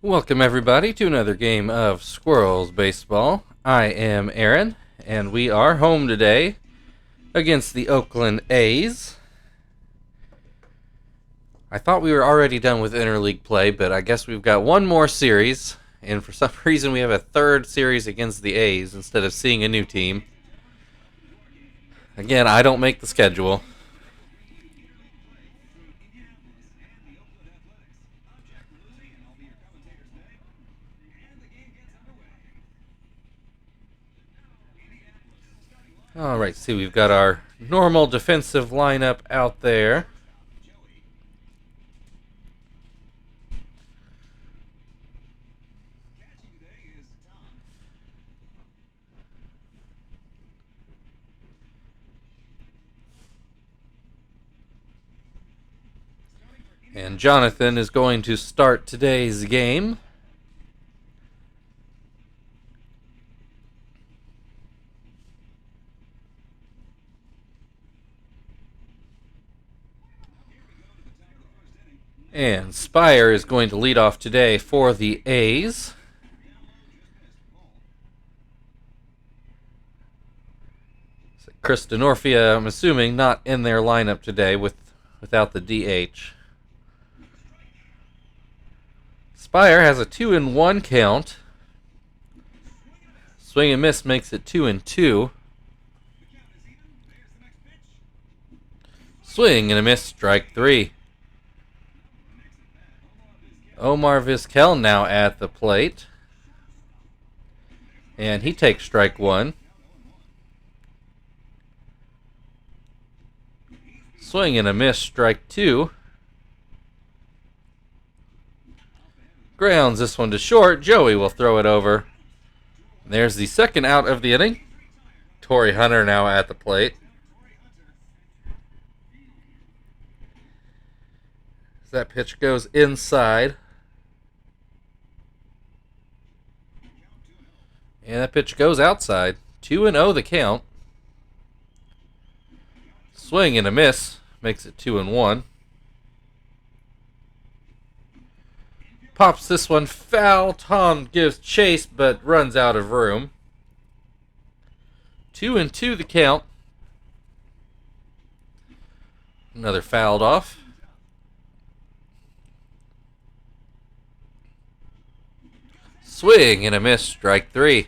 Welcome everybody to another game of Squirrels Baseball. I am Aaron, and we are home today against the Oakland A's. I thought we were already done with interleague play, but I guess we've got one more series, and for some reason we have a third series against the A's instead of seeing a new team. Again, I don't make the schedule. Alright, see, we've got our normal defensive lineup out there. And Jonathan is going to start today's game. And Spire is going to lead off today for the A's. So Chris Denorfia, I'm assuming, not in their lineup today without the DH. Spire has a 2-1 count. Swing and miss makes it 2-2. Swing and a miss, strike 3. Omar Vizquel now at the plate. And he takes strike 1. Swing and a miss, strike 2. Grounds this one to short. Joey will throw it over. There's the second out of the inning. Torrey Hunter now at the plate. As that pitch goes inside. And that pitch goes outside. 2-0 the count. Swing and a miss. Makes it 2-1. Pops this one foul. Tom gives chase but runs out of room. 2-2 the count. Another fouled off. Swing and a miss, strike 3.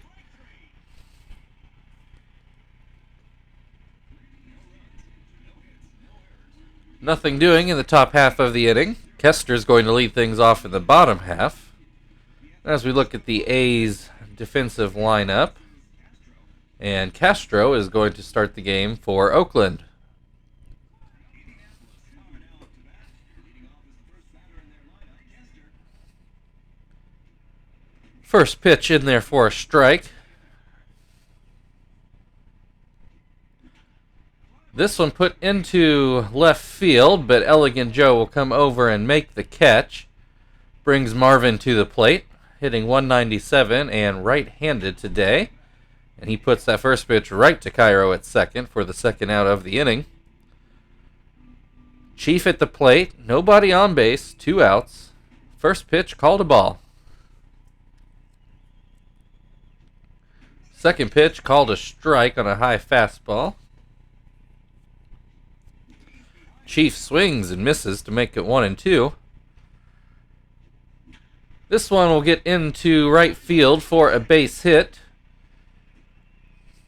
Nothing doing in the top half of the inning. Kester's going to lead things off in the bottom half. As we look at the A's defensive lineup, and Castro is going to start the game for Oakland. First pitch in there for a strike. This one put into left field, but Elegant Joe will come over and make the catch. Brings Marvin to the plate, hitting 197 and right-handed today. And he puts that first pitch right to Cairo at second for the second out of the inning. Chief at the plate, nobody on base, 2 outs. First pitch called a ball. Second pitch called a strike on a high fastball. Chief swings and misses to make it 1-2. This one will get into right field for a base hit.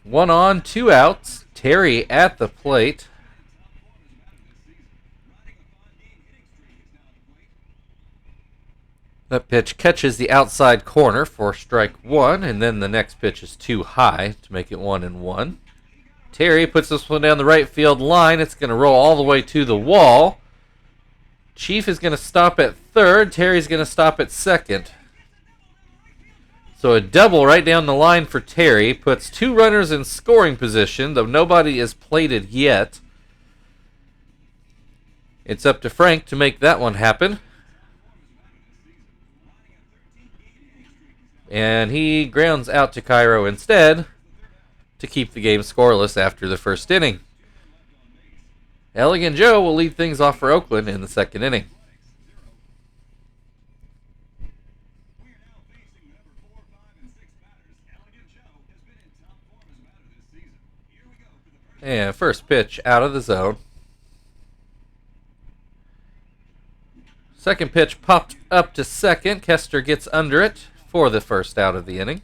1 on, 2 outs. Terry at the plate. That pitch catches the outside corner for strike 1, and then the next pitch is too high to make it 1-1. Terry puts this one down the right field line. It's going to roll all the way to the wall. Chief is going to stop at third. Terry's going to stop at second. So a double right down the line for Terry. Puts 2 runners in scoring position, though nobody is plated yet. It's up to Frank to make that one happen. And he grounds out to Cairo instead to keep the game scoreless after the first inning. Elegant Joe will lead things off for Oakland in the second inning. And first pitch out of the zone. Second pitch popped up to second. Kester gets under it for the first out of the inning.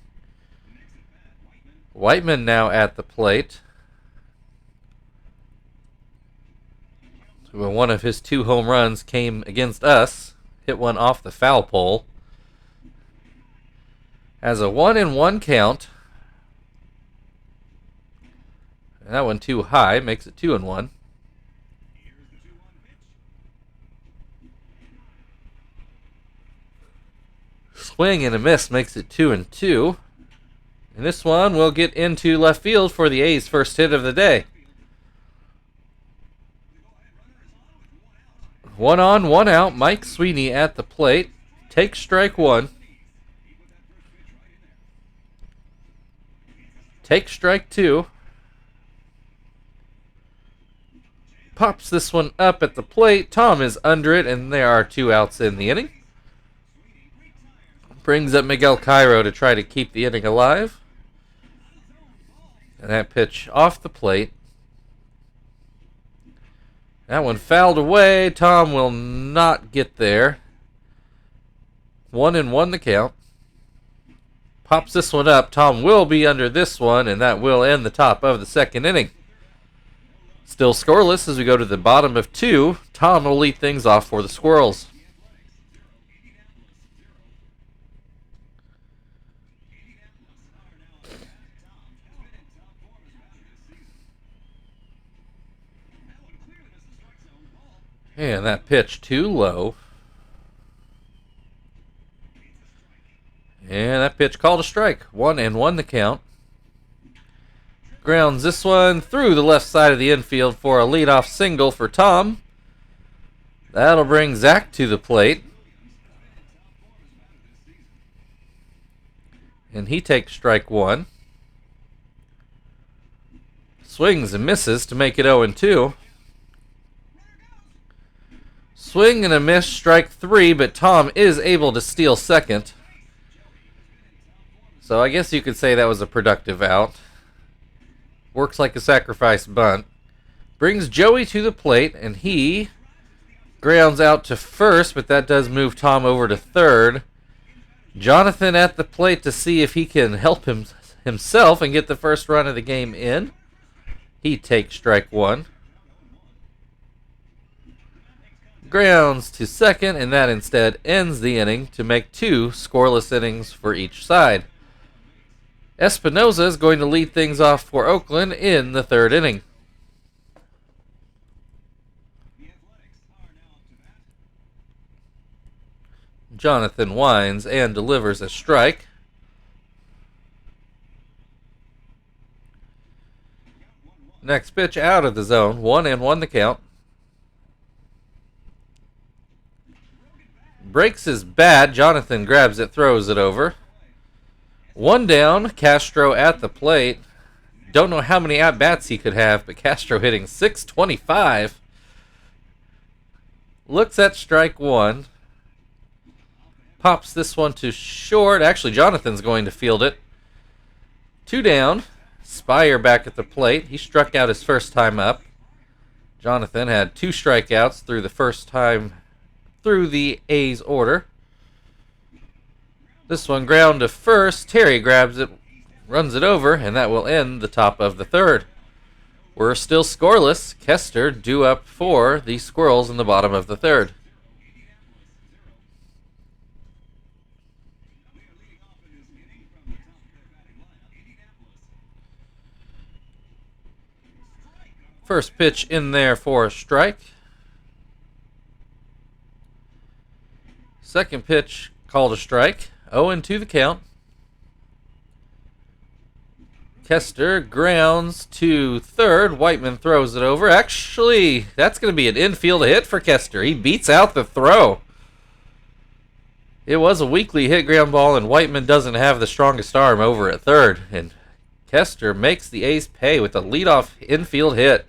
Whiteman now at the plate. When one of his 2 home runs came against us, hit one off the foul pole. Has a 1-1 count. And that one too high, makes it 2-1. Swing and a miss makes it 2-2. And this one will get into left field for the A's' first hit of the day. 1 on, 1 out. Mike Sweeney at the plate. Takes strike 1. Takes strike 2. Pops this one up at the plate. Tom is under it, and there are 2 outs in the inning. Brings up Miguel Cairo to try to keep the inning alive. And that pitch off the plate. That one fouled away. Tom will not get there. 1-1 the count. Pops this one up. Tom will be under this one, and that will end the top of the second inning. Still scoreless as we go to the bottom of 2. Tom will lead things off for the Squirrels. And that pitch too low. And that pitch called a strike. 1-1 the count. Grounds this one through the left side of the infield for a leadoff single for Tom. That'll bring Zach to the plate. And he takes strike 1. Swings and misses to make it 0-2. Swing and a miss, strike 3, but Tom is able to steal second. So I guess you could say that was a productive out. Works like a sacrifice bunt. Brings Joey to the plate, and he grounds out to first, but that does move Tom over to third. Jonathan at the plate to see if he can help himself and get the first run of the game in. He takes strike 1. Grounds to second, and that instead ends the inning to make 2 scoreless innings for each side. Espinoza is going to lead things off for Oakland in the 3rd inning. Jonathan winds and delivers a strike. Next pitch out of the zone, 1-1 the count. Breaks his bat. Jonathan grabs it, throws it over. 1 down. Castro at the plate. Don't know how many at-bats he could have, but Castro hitting .625. Looks at strike 1. Pops this one to short. Actually, Jonathan's going to field it. 2 down. Spire back at the plate. He struck out his first time up. Jonathan had 2 strikeouts through the first time through the A's order. This one ground to first. Terry grabs it, runs it over, and that will end the top of the 3rd. We're still scoreless. Kester due up for the Squirrels in the bottom of the 3rd. First pitch in there for a strike. Second pitch called a strike. 0-2 the count. Kester grounds to third. Whiteman throws it over. Actually, that's going to be an infield hit for Kester. He beats out the throw. It was a weakly hit ground ball, and Whiteman doesn't have the strongest arm over at third. And Kester makes the A's pay with a leadoff infield hit.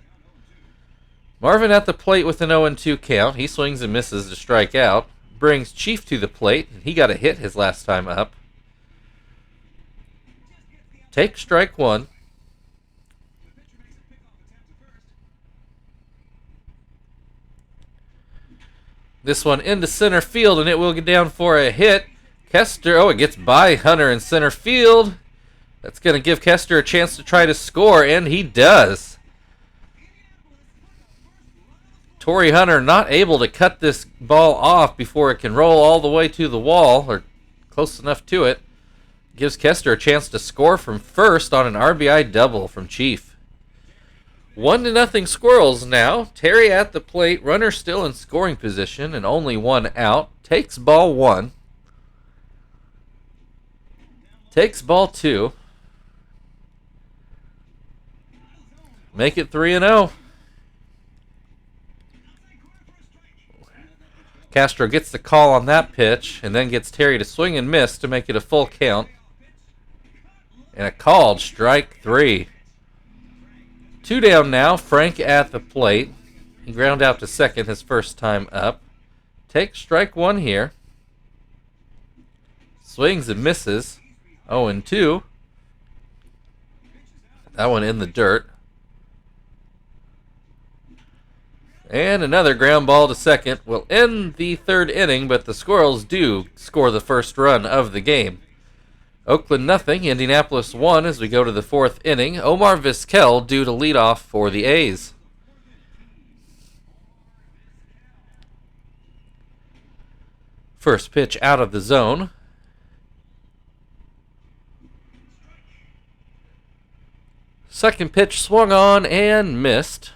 Marvin at the plate with an 0-2 count. He swings and misses to strike out. Brings Chief to the plate. He got a hit his last time up. Take strike 1. This one into center field, and it will get down for a hit. Kester, it gets by Hunter in center field. That's going to give Kester a chance to try to score, and he does. Torrey Hunter not able to cut this ball off before it can roll all the way to the wall, or close enough to it. Gives Kester a chance to score from first on an RBI double from Chief. 1-0 Squirrels now. Terry at the plate, runner still in scoring position and only one out. Takes ball one. Takes ball two. Make it 3-0. Castro gets the call on that pitch and then gets Terry to swing and miss to make it a full count. And a called strike 3. 2 down now. Frank at the plate. He ground out to second his first time up. Takes strike 1 here. Swings and misses. 0-2. That one in the dirt. And another ground ball to second will end the third inning, but the Squirrels do score the first run of the game. Oakland 0, Indianapolis 1 as we go to the fourth inning. Omar Vizquel due to lead off for the A's. First pitch out of the zone. Second pitch swung on and missed.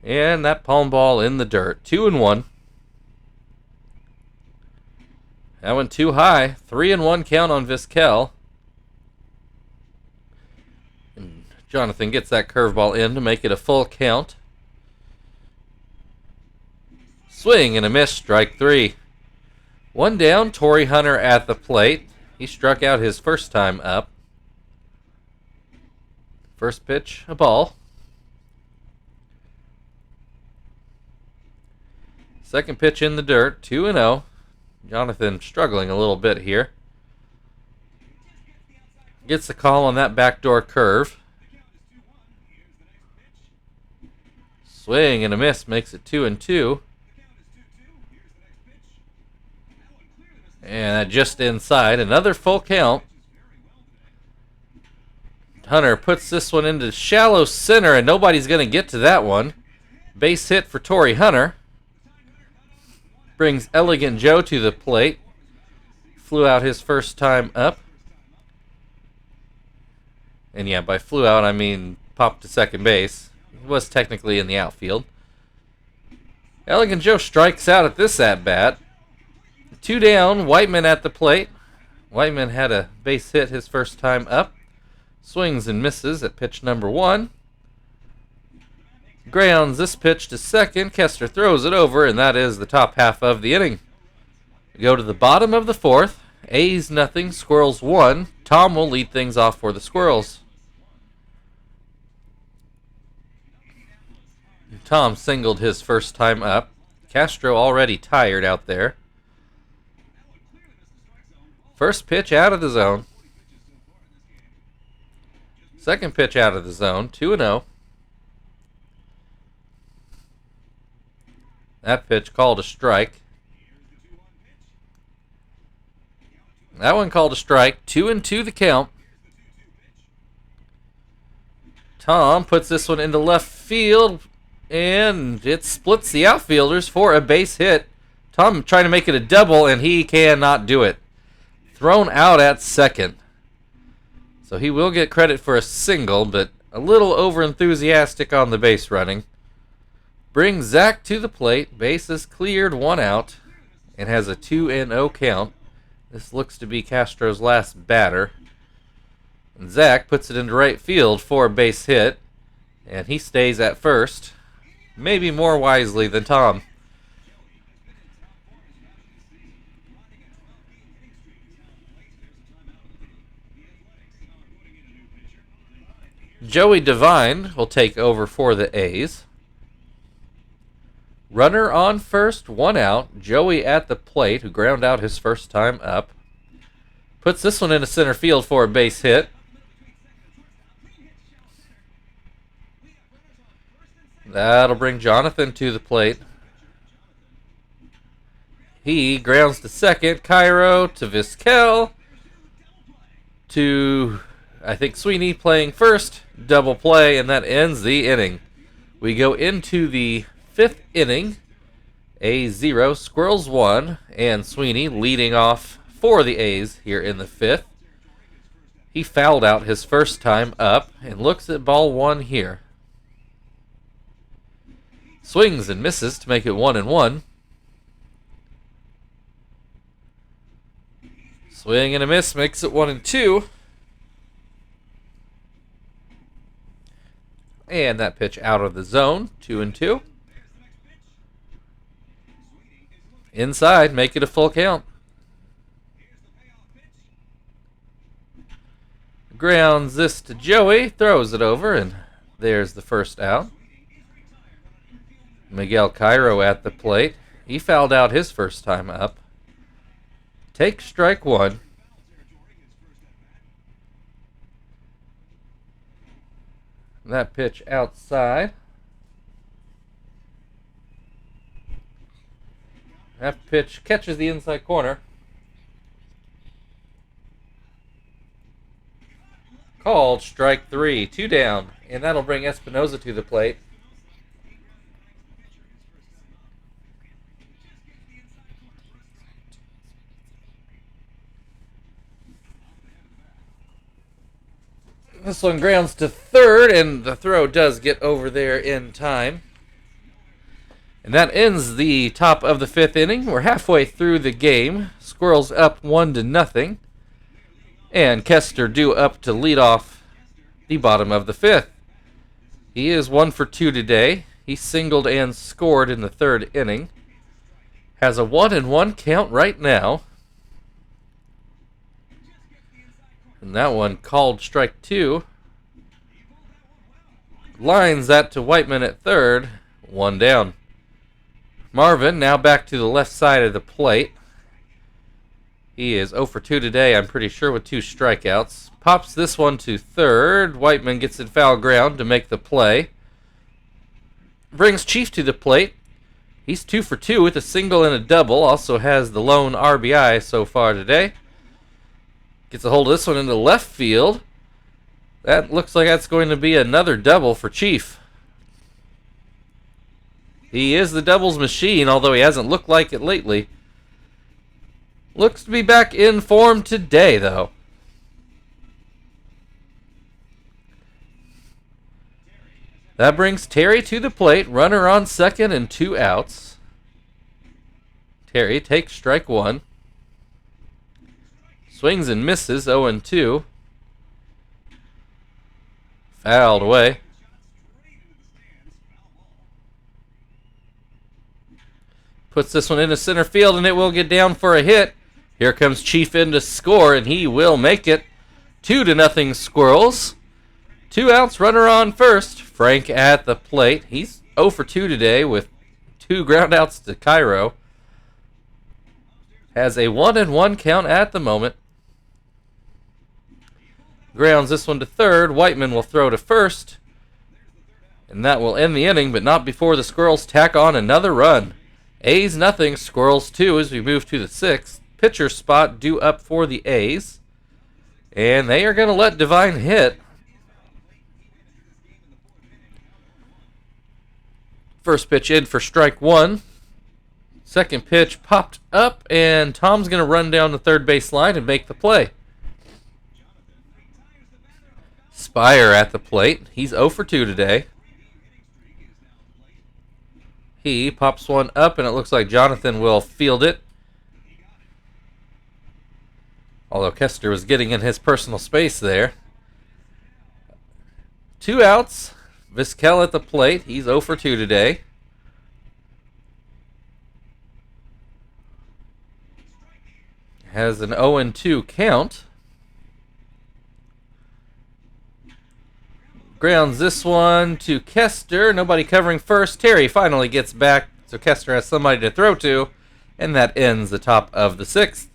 And that palm ball in the dirt. 2-1. That went too high. 3-1 count on Vizquel. And Jonathan gets that curveball in to make it a full count. Swing and a miss, strike 3. 1 down, Torrey Hunter at the plate. He struck out his first time up. First pitch, a ball. Second pitch in the dirt, 2-0. Jonathan struggling a little bit here. Gets the call on that backdoor curve. Swing and a miss makes it 2-2. And that just inside. Another full count. Hunter puts this one into shallow center, and nobody's going to get to that one. Base hit for Torrey Hunter. Brings Elegant Joe to the plate. Flew out his first time up. And yeah, by flew out, I mean popped to second base. He was technically in the outfield. Elegant Joe strikes out at this at-bat. 2 down, Whiteman at the plate. Whiteman had a base hit his first time up. Swings and misses at pitch number 1. Grounds this pitch to second. Kester throws it over, and that is the top half of the inning. We go to the bottom of the fourth. A's 0, Squirrels 1. Tom will lead things off for the Squirrels. Tom singled his first time up. Castro already tired out there. First pitch out of the zone. Second pitch out of the zone. 2-0. That pitch called a strike. That one called a strike. 2-2 the count. Tom puts this one into left field, and it splits the outfielders for a base hit. Tom trying to make it a double, and he cannot do it. Thrown out at second. So he will get credit for a single, but a little over-enthusiastic on the base running. Brings Zach to the plate. Bases cleared, 1 out, and has a 2-0 count. This looks to be Castro's last batter. And Zach puts it into right field for a base hit, and he stays at first, maybe more wisely than Tom. Joey Devine will take over for the A's. Runner on first, 1 out. Joey at the plate, who ground out his first time up. Puts this one into center field for a base hit. That'll bring Jonathan to the plate. He grounds to second. Cairo to Vizquel to, I think, Sweeney playing first. Double play, and that ends the inning. We go into the 5th inning. A's 0, Squirrels 1, and Sweeney leading off for the A's here in the 5th. He fouled out his first time up and looks at ball 1 here. Swings and misses to make it 1-1. Swing and a miss makes it 1-2. And that pitch out of the zone, 2-2. Inside, make it a full count. Grounds this to Joey, throws it over, and there's the first out. Miguel Cairo at the plate. He fouled out his first time up. Take strike 1. That pitch outside. That pitch catches the inside corner. Called strike 3, 2 down, and that'll bring Espinoza to the plate. This one grounds to third, and the throw does get over there in time. And that ends the top of the 5th inning. We're halfway through the game. Squirrels up 1-0. And Kester due up to lead off the bottom of the 5th. He is 1 for 2 today. He singled and scored in the 3rd inning. Has a 1-1 count right now. And that one called strike 2. Lines that to Whiteman at 3rd. 1 down. Marvin now back to the left side of the plate. He is 0 for 2 today, I'm pretty sure, with 2 strikeouts. Pops this one to 3rd. Whiteman gets it foul ground to make the play. Brings Chief to the plate. He's 2 for 2 with a single and a double. Also has the lone RBI so far today. Gets a hold of this one into left field. That looks like that's going to be another double for Chief. He is the doubles machine, although he hasn't looked like it lately. Looks to be back in form today, though. That brings Terry to the plate. Runner on second and 2 outs. Terry takes strike 1. Swings and misses, 0-2. Fouled away. Puts this one into center field, and it will get down for a hit. Here comes Chief in to score, and he will make it. 2-0 Squirrels. 2 outs, runner on first. Frank at the plate. He's 0 for 2 today with 2 groundouts to Cairo. Has a 1-1 count at the moment. Grounds this one to 3rd. Whiteman will throw to 1st. And that will end the inning, but not before the Squirrels tack on another run. A's 0, Squirrels 2 as we move to the 6th. Pitcher spot due up for the A's. And they are going to let Divine hit. First pitch in for strike 1. Second pitch popped up, and Tom's going to run down the third base line and make the play. Spire at the plate. He's 0 for 2 today. He pops one up, and it looks like Jonathan will field it. Although Kester was getting in his personal space there. 2 outs. Vizquel at the plate. He's 0 for 2 today. Has an 0-2 count. Grounds this one to Kester. Nobody covering first. Terry finally gets back, so Kester has somebody to throw to. And that ends the top of the 6th.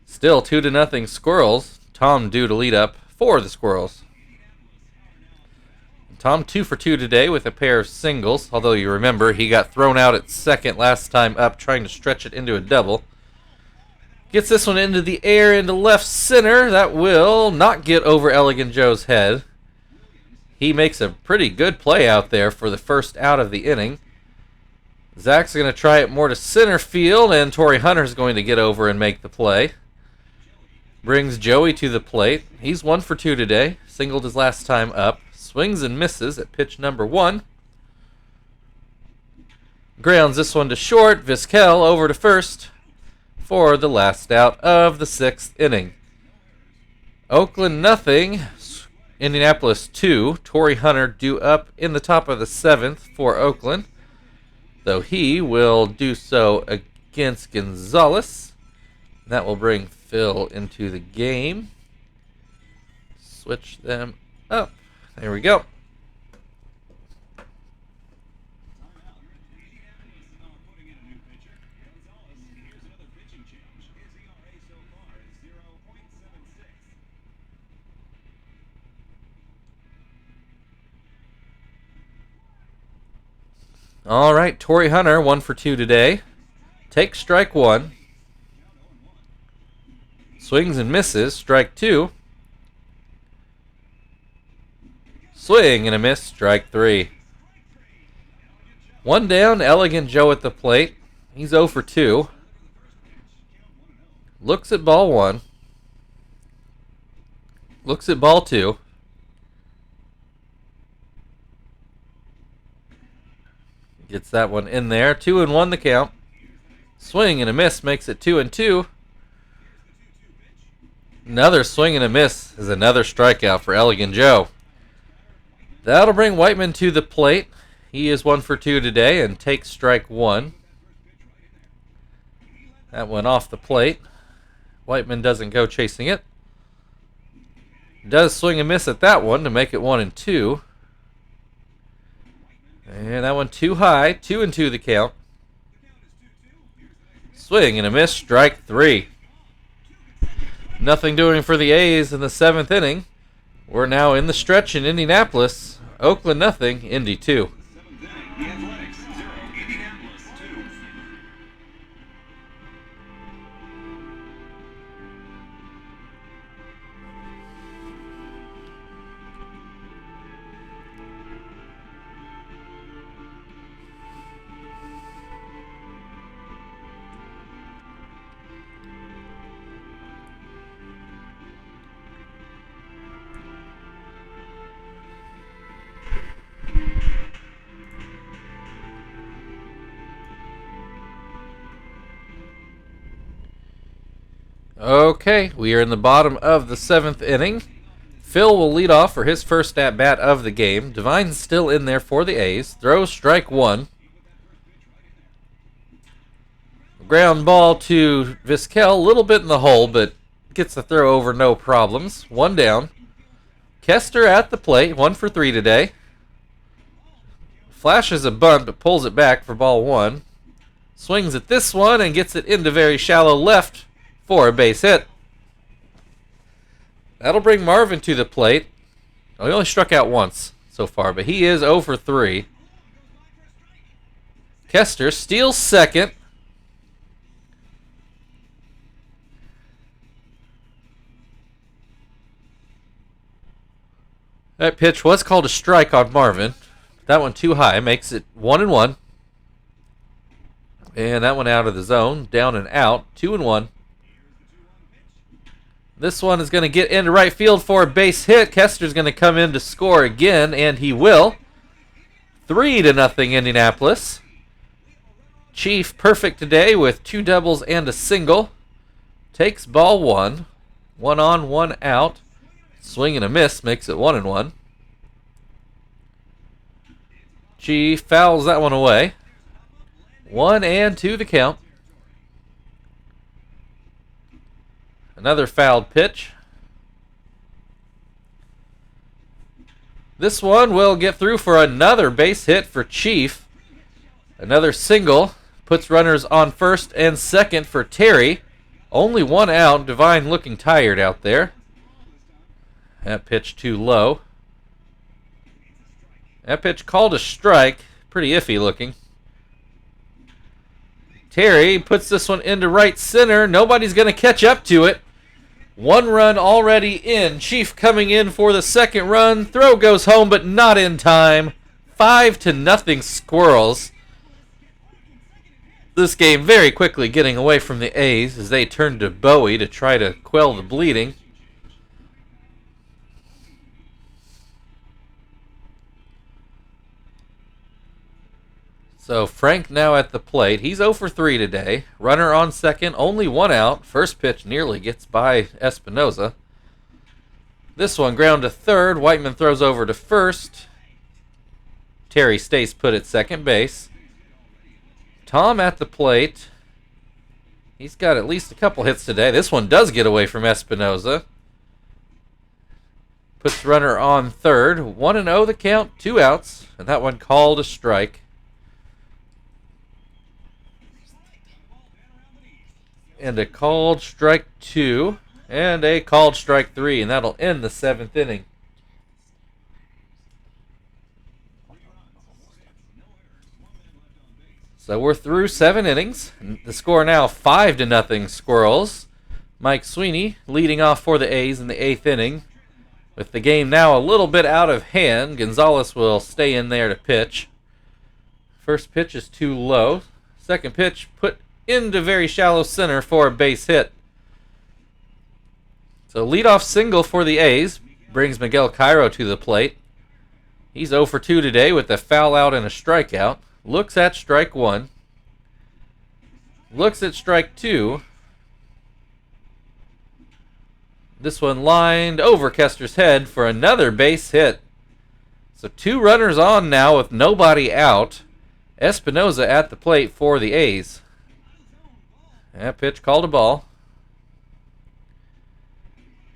Still 2-0 Squirrels. Tom due to lead up for the Squirrels. Tom 2 for 2 today with a pair of singles, although you remember he got thrown out at second last time up trying to stretch it into a double. Gets this one into the air into left center. That will not get over Elegant Joe's head. He makes a pretty good play out there for the first out of the inning. Zach's going to try it more to center field, and Torrey Hunter's going to get over and make the play. Brings Joey to the plate. He's 1 for 2 today. Singled his last time up. Swings and misses at pitch number 1. Grounds this one to short. Vizquel over to first for the last out of the 6th inning. Oakland nothing. Indianapolis 2. Torrey Hunter due up in the top of the 7th for Oakland, though he will do so against Gonzalez. That will bring Phil into the game. Switch them up. There we go. All right, Torrey Hunter 1 for 2 today. Takes strike 1. Swings and misses. Strike 2. Swing and a miss. Strike 3. 1 down. Elegant Joe at the plate. He's 0 for 2. Looks at ball 1. Looks at ball 2. Gets that one in there. 2-1 the count. Swing and a miss makes it 2-2. Another swing and a miss is another strikeout for Elegant Joe. That'll bring Whiteman to the plate. He is 1 for 2 today and takes strike 1. That went off the plate. Whiteman doesn't go chasing it. Does swing and miss at that one to make it 1-2. And that one too high. 2-2 the count. Swing and a miss. Strike 3. Nothing doing for the A's in the 7th inning. We're now in the stretch in Indianapolis. Oakland nothing. Indy 2. Okay, we are in the bottom of the 7th inning. Phil will lead off for his first at-bat of the game. Devine's still in there for the A's. Throws strike 1. Ground ball to Vizquel. A little bit in the hole, but gets the throw over no problems. 1 down. Kester at the plate. 1 for 3 today. Flashes a bunt, but pulls it back for ball 1. Swings at this one and gets it into very shallow left for a base hit. That'll bring Marvin to the plate. Oh, he only struck out once so far, but he is 0 for 3. Kester steals second. That pitch was called a strike on Marvin. That one too high, makes it 1-1. And that one out of the zone, down and out, 2-1. This one is going to get into right field for a base hit. Kester's going to come in to score again, and he will. 3-0 Indianapolis. Chief perfect today with 2 doubles and a single. Takes ball 1. 1 on, 1 out. Swing and a miss makes it 1-1. Chief fouls that one away. 1-2 the count. Another fouled pitch. This one will get through for another base hit for Chief. Another single. Puts runners on first and second for Terry. Only 1 out. Devine looking tired out there. That pitch too low. That pitch called a strike. Pretty iffy looking. Terry puts this one into right center. Nobody's going to catch up to it. 1 run already in. Chief coming in for the second run. Throw goes home, but not in time. 5-0 Squirrels. This game very quickly getting away from the A's as they turn to Bowie to try to quell the bleeding. So Frank now at the plate. He's 0 for 3 today. Runner on second, only 1 out. First pitch nearly gets by Espinoza. This one ground to third. Whiteman throws over to first. Terry stays put at second base. Tom at the plate. He's got at least a couple hits today. This one does get away from Espinoza. Puts runner on third. 1-0 the count, 2 outs. And that one called a strike. And a called strike 2. And a called strike 3. And that'll end the 7th inning. So we're through 7 innings. The score now 5-0 Squirrels. Mike Sweeney leading off for the A's in the 8th inning. With the game now a little bit out of hand, Gonzalez will stay in there to pitch. First pitch is too low. Second pitch put into very shallow center for a base hit. So leadoff single for the A's brings Miguel Cairo to the plate. He's 0 for 2 today with a foul out and a strikeout. Looks at strike 1. Looks at strike 2. This one lined over Kester's head for another base hit. So 2 runners on now with nobody out. Espinoza at the plate for the A's. That pitch called a ball.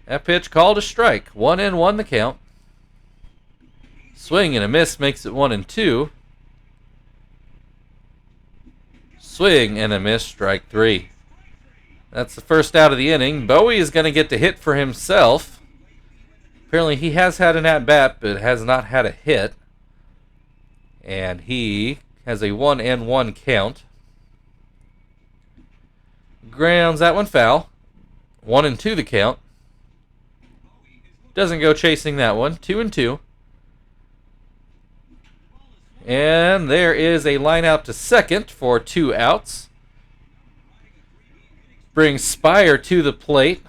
That pitch called a strike. 1-1 the count. Swing and a miss makes it 1-2. Swing and a miss, strike 3. That's the first out of the inning. Bowie is going to get to hit for himself. Apparently he has had an at-bat, but has not had a hit. And he has a 1-1 count. Grounds that one foul. 1-2 the count. Doesn't go chasing that one. 2-2. And there is a line out to second for 2 outs. Brings Spire to the plate.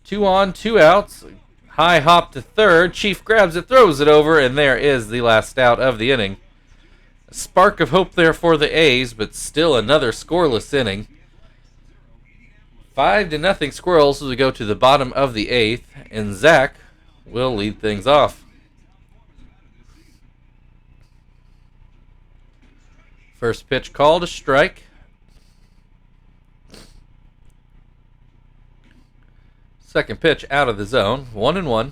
2 on, 2 outs. High hop to third. Chief grabs it, throws it over, and there is the last out of the inning. A spark of hope there for the A's, but still another scoreless inning. 5-0 Squirrels as we go to the bottom of the 8th, and Zach will lead things off. First pitch called a strike. Second pitch out of the zone. 1-1.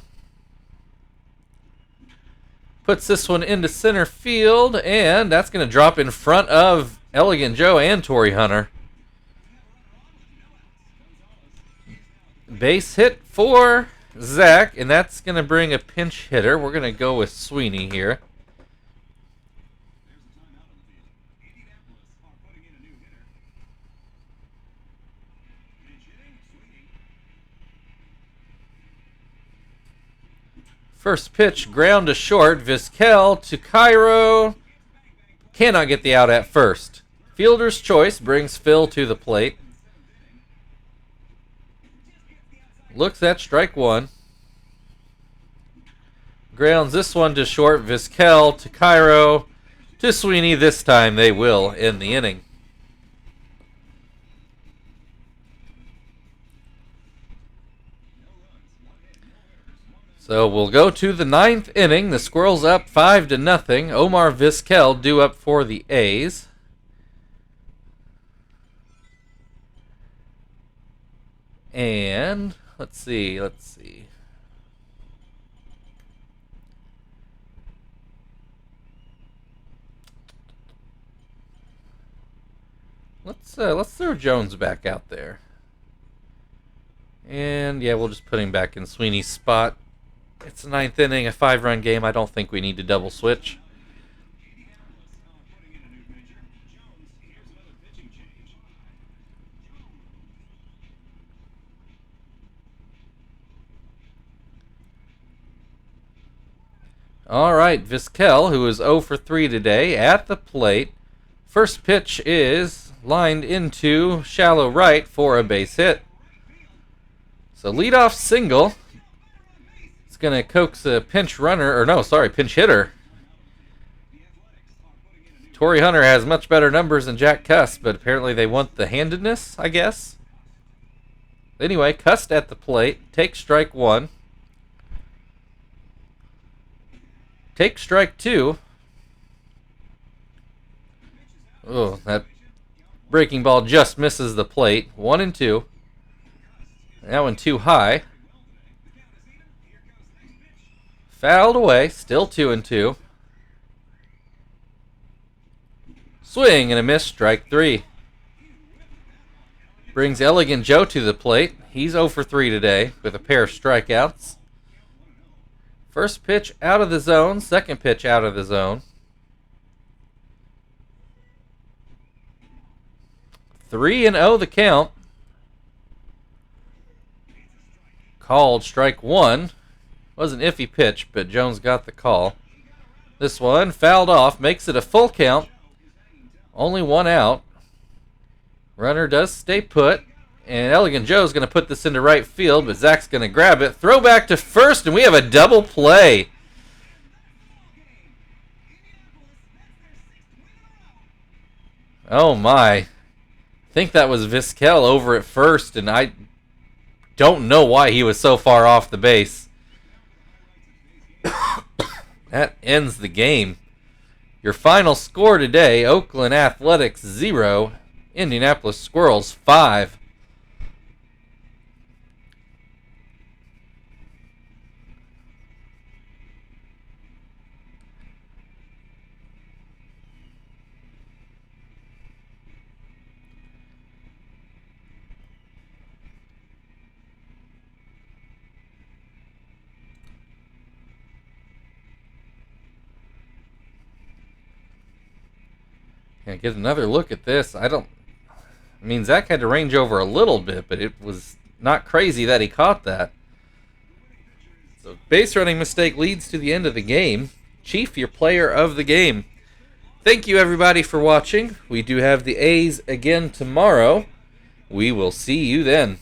Puts this one into center field, and that's going to drop in front of Elegant Joe and Torrey Hunter. Base hit for Zach, and that's going to bring a pinch hitter. We're going to go with Sweeney here. First pitch, ground to short. Vizquel to Cairo. Cannot get the out at first. Fielder's choice brings Phil to the plate. Looks at strike 1. Grounds this one to short. Vizquel to Cairo. To Sweeney. This time they will end the inning. So we'll go to the 9th inning. The Squirrels up 5-0. Omar Vizquel due up for the A's. And let's see. Let's throw Jones back out there. And yeah, we'll just put him back in Sweeney's spot. It's the 9th inning, a 5-run game. I don't think we need to double switch. All right, Vizquel, who is 0 for 3 today, at the plate. First pitch is lined into shallow right for a base hit. So leadoff single. It's going to coax a pinch hitter. Torrey Hunter has much better numbers than Jack Cust, but apparently they want the handedness, I guess. Anyway, Cust at the plate. Take strike 1. Take strike 2. Oh, that breaking ball just misses the plate. 1-2. That one too high. Fouled away. Still 2-2. Swing and a miss. Strike 3. Brings Elegant Joe to the plate. He's 0 for 3 today with a pair of strikeouts. First pitch out of the zone. Second pitch out of the zone. 3-0 the count. Called strike 1. Was an iffy pitch, but Jones got the call. This one fouled off. Makes it a full count. Only 1 out. Runner does stay put. And Elegant Joe's going to put this into right field, but Zach's going to grab it. Throw back to first, and we have a double play. Oh, my. I think that was Vizquel over at first, and I don't know why he was so far off the base. That ends the game. Your final score today, Oakland Athletics 0, Indianapolis Squirrels 5. Yeah, get another look at this. Zach had to range over a little bit, but it was not crazy that he caught that. So base running mistake leads to the end of the game. Chief, your player of the game. Thank you, everybody, for watching. We do have the A's again tomorrow. We will see you then.